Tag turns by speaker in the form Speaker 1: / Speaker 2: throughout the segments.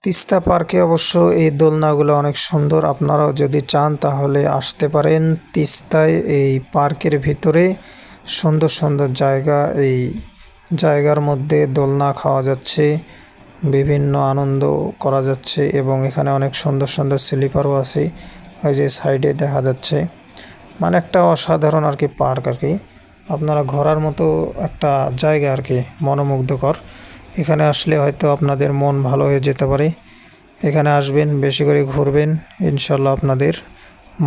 Speaker 1: তিস্তা পার্কে অবশ্য এই দোলনাগুলো অনেক সুন্দর। আপনারাও যদি চান তাহলে আসতে পারেন তিস্তায়। এই পার্কের ভিতরে সুন্দর সুন্দর জায়গা, এই জায়গার মধ্যে দোলনা খাওয়া যাচ্ছে, বিভিন্ন আনন্দ করা যাচ্ছে এবং এখানে অনেক সুন্দর সুন্দর স্লিপারও আছে, ওই যে সাইডে দেখা যাচ্ছে। মানে একটা অসাধারণ আর কি পার্ক আর কি, আপনারা ঘোরার মতো একটা জায়গা আর কি, মনোমুগ্ধকর। এখানে আসলে হয়তো আপনাদের মন ভালো হয়ে যেতে পারে। এখানে আসবেন, বেশি করে ঘুরবেন, ইনশাল্লাহ আপনাদের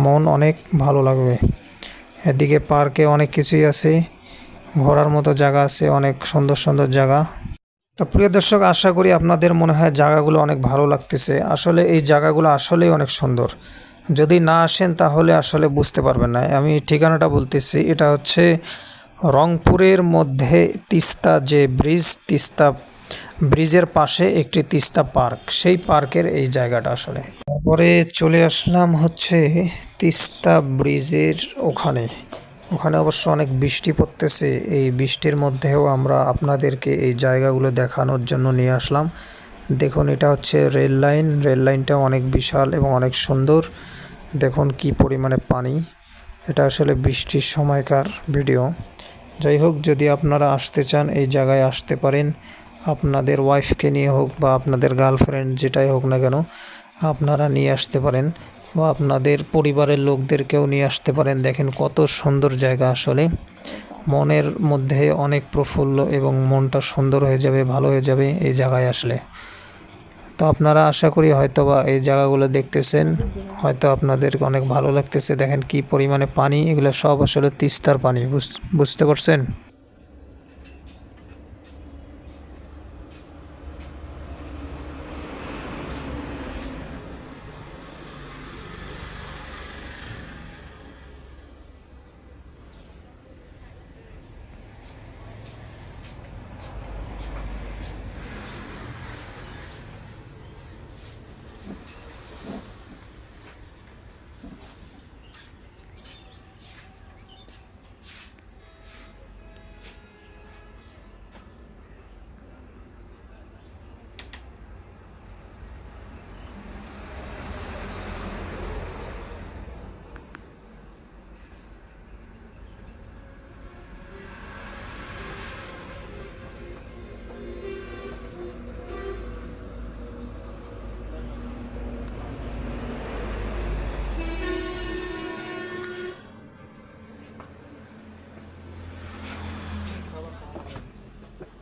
Speaker 1: মন অনেক ভালো লাগবে। এদিকে পার্কে অনেক কিছুই আছে, ঘোরার মতো জায়গা আছে, অনেক সুন্দর সুন্দর জায়গা। তো প্রিয় দর্শক, আশা করি আপনাদের মনে হয় জায়গাগুলো অনেক ভালো লাগতেছে। আসলে এই জায়গাগুলো আসলেই অনেক সুন্দর। যদি না আসেন তাহলে আসলে বুঝতে পারবেন না। আমি ঠিকানাটা বলতেছি, এটা হচ্ছে রংপুরের মধ্যে তিস্তা যে ব্রিজ, তিস্তা ব্রিজের পাশে একটি তিস্তা পার্ক, সেই পার্কের এই জায়গাটা আসলে। তারপরে চলে আসলাম হচ্ছে তিস্তা ব্রিজের ওখানে। ওখানে অবশ্য অনেক বৃষ্টি পড়তেছে। এই বৃষ্টির মধ্যেও আমরা আপনাদেরকে এই জায়গাগুলো দেখানোর জন্য নিয়ে আসলাম। দেখুন, এটা হচ্ছে রেল লাইন। রেল লাইনটা অনেক বিশাল এবং অনেক সুন্দর। দেখুন কি পরিমাণে পানি। এটা আসলে বৃষ্টির সময়কার ভিডিও। যাই হোক, যদি আপনারা আসতে চান এই জায়গায় আসতে পারেন। আপনাদের ওয়াইফকে নিয়ে হোক বা আপনাদের গার্লফ্রেন্ড, যেটাই হোক না কেন, আপনারা নিয়ে আসতে পারেন বা আপনাদের পরিবারের লোকদেরকেও নিয়ে আসতে পারেন। দেখেন কত সুন্দর জায়গা, আসলে মনের মধ্যে অনেক প্রফুল্ল এবং মনটা সুন্দর হয়ে যাবে, ভালো হয়ে যাবে এই জায়গায় আসলে। তো আপনারা আশা করি হয়তোবা এই জায়গাগুলো দেখতেছেন, হয়তো আপনাদের অনেক ভালো লাগতেছে। দেখেন কি পরিমাণে পানি, এগুলো সব আসলে তিস্তার পানি, বুঝতে পারছেন।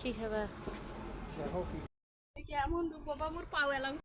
Speaker 2: কি খাবার? কেমন বাবা মোর পাও এলাম।